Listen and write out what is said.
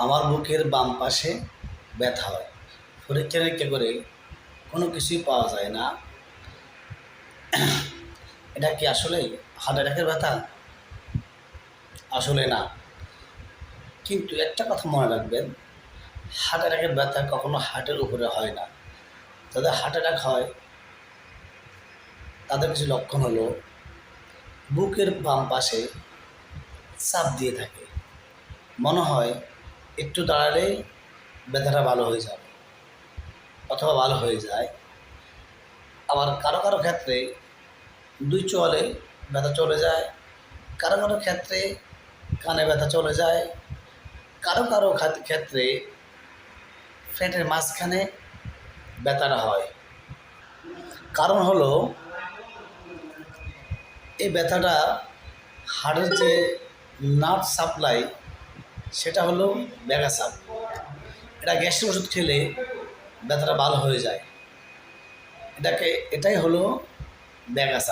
আমার বুকের বাম পাশে ব্যথা হয়। পরীক্ষা নিরীক্ষা করে কোনো কিছুই পাওয়া যায় না। এটা কি আসলেই হার্ট অ্যাটাকের ব্যথা? আসলে না। কিন্তু একটা কথা মনে রাখবেন, হার্ট অ্যাটাকের ব্যথা কখনো হার্টের উপরে হয় না। যাদের হার্ট অ্যাটাক হয় তাদের কিছু লক্ষণ হলো বুকের বাম পাশে চাপ দিয়ে থাকে, মনে হয় একটু দাঁড়ালেই ব্যথাটা ভালো হয়ে যাবে অথবা ভালো হয়ে যায়। আবার কারো কারো ক্ষেত্রে দুই চোয়ালে ব্যথা চলে যায়, কারো কারো ক্ষেত্রে কানে ব্যথা চলে যায়, কারো কারো ক্ষেত্রে পেটের মাঝখানে ব্যথাটা হয়। কারণ হলো এই ব্যথাটা হাড়ের যে নার্ভ সাপ্লাই সেটা হলো ব্যাঘাত। এটা গ্যাসের ওষুধ খেলে ব্যথাটা ভালো হয়ে যায়। এটাই হলো ব্যাঘাত।